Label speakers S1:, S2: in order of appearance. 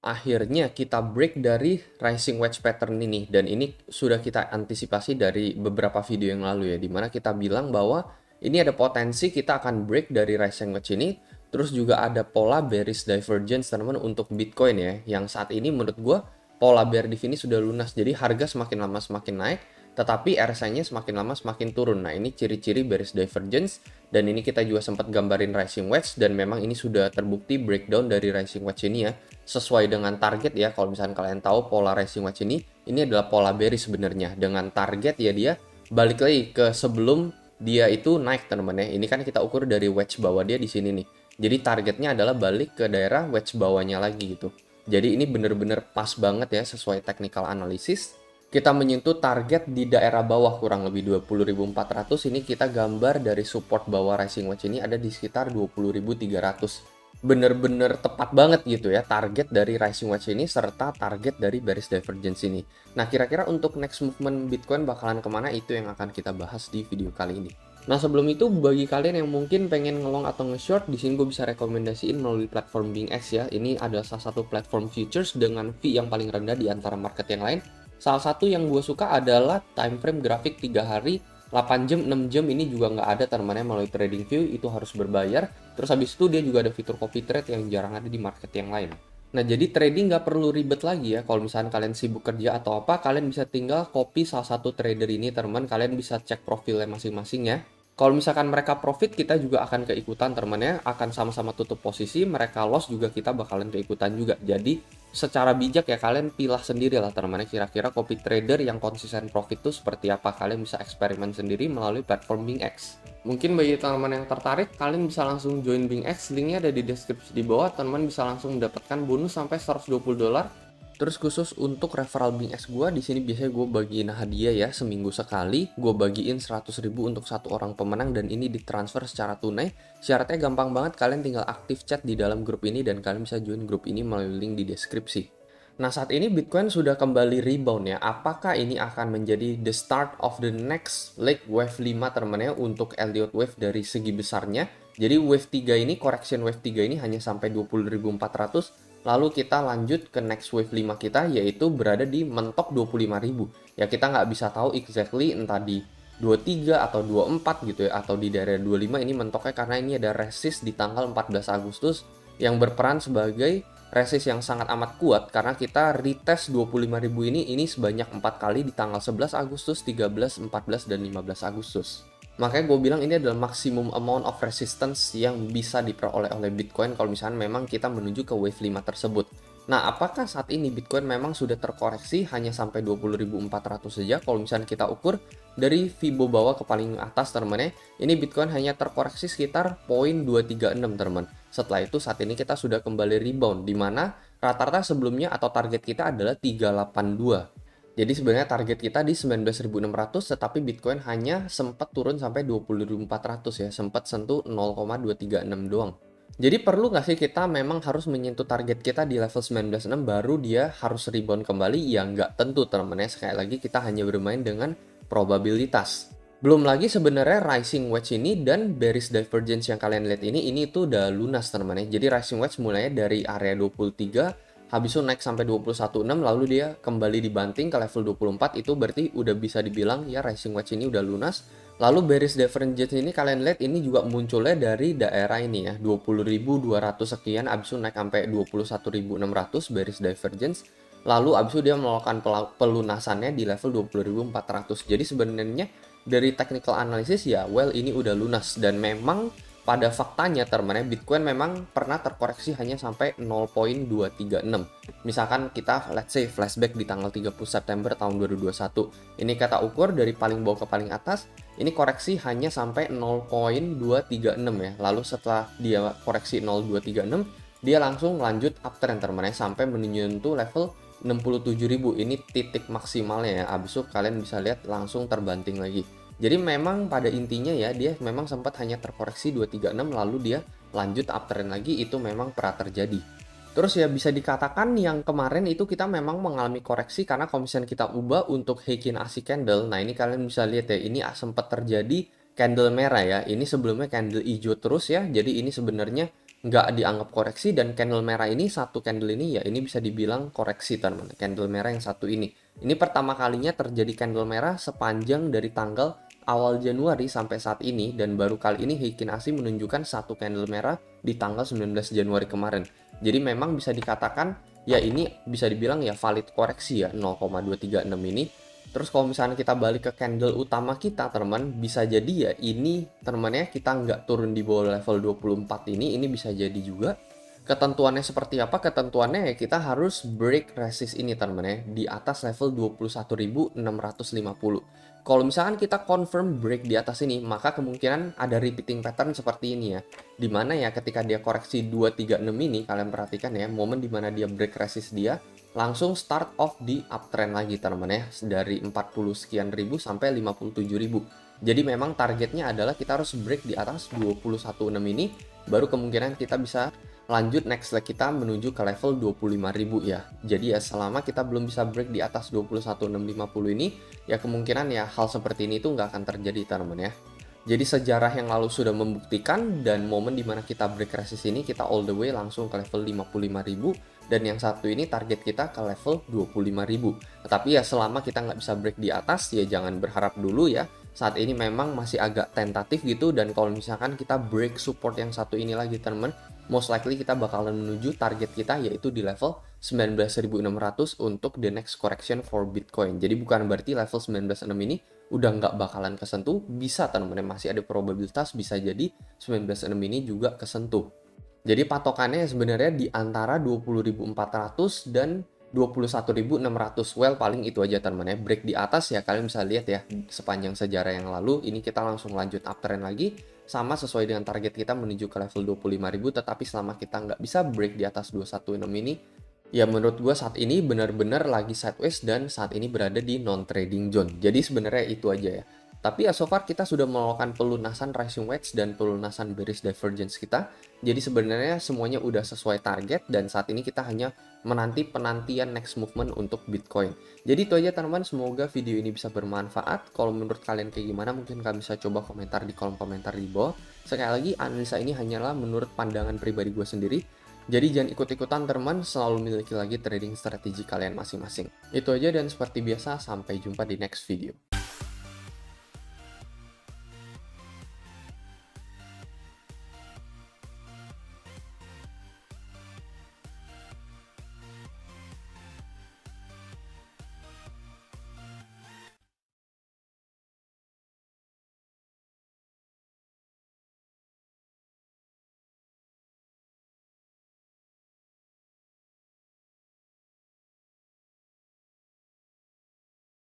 S1: Akhirnya kita break dari rising wedge pattern ini, dan ini sudah kita antisipasi dari beberapa video yang lalu ya, dimana kita bilang bahwa ini ada potensi kita akan break dari rising wedge ini. Terus juga ada pola bearish divergence teman-teman untuk Bitcoin ya, yang saat ini menurut gue pola bear div ini sudah lunas, jadi harga semakin lama semakin naik, tetapi RSI-nya semakin lama semakin turun. Nah, ini ciri-ciri bearish divergence, dan ini kita juga sempat gambarin rising wedge, dan memang ini sudah terbukti breakdown dari rising wedge ini ya, sesuai dengan target ya. Kalau misalnya kalian tahu pola rising wedge ini adalah pola bearish sebenarnya, dengan target ya dia balik lagi ke sebelum dia itu naik teman-teman ya. Ini kan kita ukur dari wedge bawah dia di sini nih. Jadi targetnya adalah balik ke daerah wedge bawahnya lagi gitu. Jadi ini bener-bener pas banget ya sesuai technical analysis. Kita menyentuh target di daerah bawah kurang lebih 20.400. Ini kita gambar dari support bawah rising wedge ini ada di sekitar 20.300. Bener-bener tepat banget gitu ya target dari rising wedge ini serta target dari bearish divergence ini. Nah, kira-kira untuk next movement Bitcoin bakalan kemana, itu yang akan kita bahas di video kali ini. Nah, sebelum itu bagi kalian yang mungkin pengen ngelong atau nge-short, di sini gue bisa rekomendasiin melalui platform BingX ya. Ini adalah salah satu platform futures dengan fee yang paling rendah di antara market yang lain. Salah satu yang gue suka adalah time frame grafik 3 hari, 8 jam, 6 jam ini juga nggak ada teman-teman melalui trading view, itu harus berbayar. Terus habis itu dia juga ada fitur copy trade yang jarang ada di market yang lain. Nah, jadi trading nggak perlu ribet lagi ya. Kalau misalnya kalian sibuk kerja atau apa, kalian bisa tinggal copy salah satu trader ini teman-teman. Kalian bisa cek profilnya masing-masing ya. Kalau misalkan mereka profit, kita juga akan keikutan teman-teman ya. Akan sama-sama tutup posisi, mereka loss juga kita bakalan keikutan juga. Jadi secara bijak ya kalian pilah sendiri lah teman-teman, kira-kira copy trader yang konsisten profit itu seperti apa. Kalian bisa eksperimen sendiri melalui platform BingX. Mungkin bagi teman-teman yang tertarik, kalian bisa langsung join BingX, linknya ada di deskripsi di bawah. Teman-teman bisa langsung mendapatkan bonus sampai $120. Terus khusus untuk referral BingX gue, di sini biasanya gue bagiin hadiah ya, seminggu sekali gue bagiin 100.000 untuk satu orang pemenang, dan ini ditransfer secara tunai. Syaratnya gampang banget, kalian tinggal aktif chat di dalam grup ini dan kalian bisa join grup ini melalui link di deskripsi. Nah, saat ini Bitcoin sudah kembali rebound ya. Apakah ini akan menjadi the start of the next leg wave 5 teman-teman ya untuk Elliott wave dari segi besarnya? Jadi wave 3 ini, correction wave 3 ini hanya sampai 20.400. Lalu kita lanjut ke next wave 5 kita, yaitu berada di mentok 25.000. Ya, kita nggak bisa tahu exactly entah di 23 atau 24 gitu ya, atau di daerah 25 ini mentoknya, karena ini ada resist di tanggal 14 Agustus yang berperan sebagai resist yang sangat amat kuat, karena kita retest 25.000 ini sebanyak 4 kali di tanggal 11 Agustus, 13, 14, dan 15 Agustus. Makanya gue bilang ini adalah maximum amount of resistance yang bisa diperoleh oleh Bitcoin kalau misalnya memang kita menuju ke wave 5 tersebut. Nah, apakah saat ini Bitcoin memang sudah terkoreksi hanya sampai 20.400 saja? Kalau misalnya kita ukur dari Fibo bawah ke paling atas teman-teman, ini Bitcoin hanya terkoreksi sekitar 0.236 teman. Setelah itu saat ini kita sudah kembali rebound, di mana rata-rata sebelumnya atau target kita adalah 382. Jadi sebenarnya target kita di 19.600, tetapi Bitcoin hanya sempat turun sampai 20.400 ya, sempat sentuh 0,236 doang. Jadi perlu nggak sih kita memang harus menyentuh target kita di level 19.6 baru dia harus rebound kembali? Ya nggak tentu teman-teman ya, sekali lagi kita hanya bermain dengan probabilitas. Belum lagi sebenarnya rising wedge ini dan bearish divergence yang kalian lihat ini tuh udah lunas teman-teman ya. Jadi rising wedge mulainya dari area 23, habis itu naik sampai 21.6, lalu dia kembali dibanting ke level 24, itu berarti udah bisa dibilang ya rising wedge ini udah lunas. Lalu bearish divergence ini kalian lihat ini juga munculnya dari daerah ini ya, 20.200 sekian, habis itu naik sampai 21.600 bearish divergence. Lalu habis itu dia melakukan pelunasannya di level 20.400. Jadi sebenarnya dari technical analysis ya, well ini udah lunas, dan memang pada faktanya teman-teman, Bitcoin memang pernah terkoreksi hanya sampai 0.236. Misalkan kita let's say flashback di tanggal 30 September tahun 2021. Ini kata ukur dari paling bawah ke paling atas, ini koreksi hanya sampai 0.236 ya. Lalu setelah dia koreksi 0.236, dia langsung lanjut uptrend teman-teman sampai menyentuh level 67.000. Ini titik maksimalnya ya. Habis itu kalian bisa lihat langsung terbanting lagi. Jadi memang pada intinya ya, dia memang sempat hanya terkoreksi 236, lalu dia lanjut uptrend lagi, itu memang pernah terjadi. Terus ya bisa dikatakan yang kemarin itu kita memang mengalami koreksi, karena kalau misalnya kita ubah untuk Heikin Ashi Candle, nah ini kalian bisa lihat ya, ini sempat terjadi candle merah ya, ini sebelumnya candle hijau terus ya, jadi ini sebenarnya nggak dianggap koreksi, dan candle merah ini, satu candle ini ya ini bisa dibilang koreksi teman-teman. Candle merah yang satu ini pertama kalinya terjadi candle merah sepanjang dari tanggal awal Januari sampai saat ini, dan baru kali ini Heikin Ashi menunjukkan satu candle merah di tanggal 19 Januari kemarin. Jadi memang bisa dikatakan ya ini bisa dibilang ya valid koreksi ya 0,236 ini. Terus kalau misalnya kita balik ke candle utama kita teman, bisa jadi ya ini teman-teman ya kita nggak turun di bawah level 24 ini bisa jadi juga. Ketentuannya seperti apa? Ketentuannya ya kita harus break resist ini teman-teman ya di atas level 21.650. Kalau misalkan kita confirm break di atas ini, maka kemungkinan ada repeating pattern seperti ini ya. Dimana ya ketika dia koreksi 236 ini, kalian perhatikan ya, momen dimana dia break resist dia, langsung start off di uptrend lagi teman-teman ya, dari 40 sekian ribu sampai 57 ribu. Jadi memang targetnya adalah kita harus break di atas 216 ini, baru kemungkinan kita bisa lanjut next leg kita menuju ke level 25.000 ya. Jadi ya selama kita belum bisa break di atas 21.650 ini, ya kemungkinan ya hal seperti ini tuh nggak akan terjadi teman-teman ya. Jadi sejarah yang lalu sudah membuktikan, dan momen dimana kita break resist ini kita all the way langsung ke level 55.000, dan yang satu ini target kita ke level 25.000. Tetapi ya selama kita nggak bisa break di atas ya jangan berharap dulu ya. Saat ini memang masih agak tentatif gitu, dan kalau misalkan kita break support yang satu ini lagi teman-teman, most likely kita bakalan menuju target kita yaitu di level 19.600 untuk the next correction for Bitcoin. Jadi bukan berarti level 19.6 ini udah nggak bakalan kesentuh, bisa teman-teman, masih ada probabilitas bisa jadi 19.6 ini juga kesentuh. Jadi patokannya sebenarnya di antara 20.400 dan 21.600. Well, paling itu aja teman-teman ya. Break di atas ya kalian bisa lihat ya sepanjang sejarah yang lalu ini kita langsung lanjut uptrend lagi sama sesuai dengan target kita menuju ke level 25.000. Tetapi selama kita nggak bisa break di atas 216 ini, ya menurut gue saat ini benar-benar lagi sideways dan saat ini berada di non trading zone. Jadi sebenarnya itu aja ya. Tapi ya so far kita sudah melakukan pelunasan rising wedge dan pelunasan bearish divergence kita. Jadi sebenarnya semuanya udah sesuai target, dan saat ini kita hanya menanti penantian next movement untuk Bitcoin. Jadi itu aja teman-teman, semoga video ini bisa bermanfaat. Kalau menurut kalian kayak gimana, mungkin kalian bisa coba komentar di kolom komentar di bawah. Sekali lagi, analisa ini hanyalah menurut pandangan pribadi gue sendiri. Jadi jangan ikut-ikutan teman, selalu miliki lagi trading strategi kalian masing-masing. Itu aja, dan seperti biasa sampai jumpa di next video.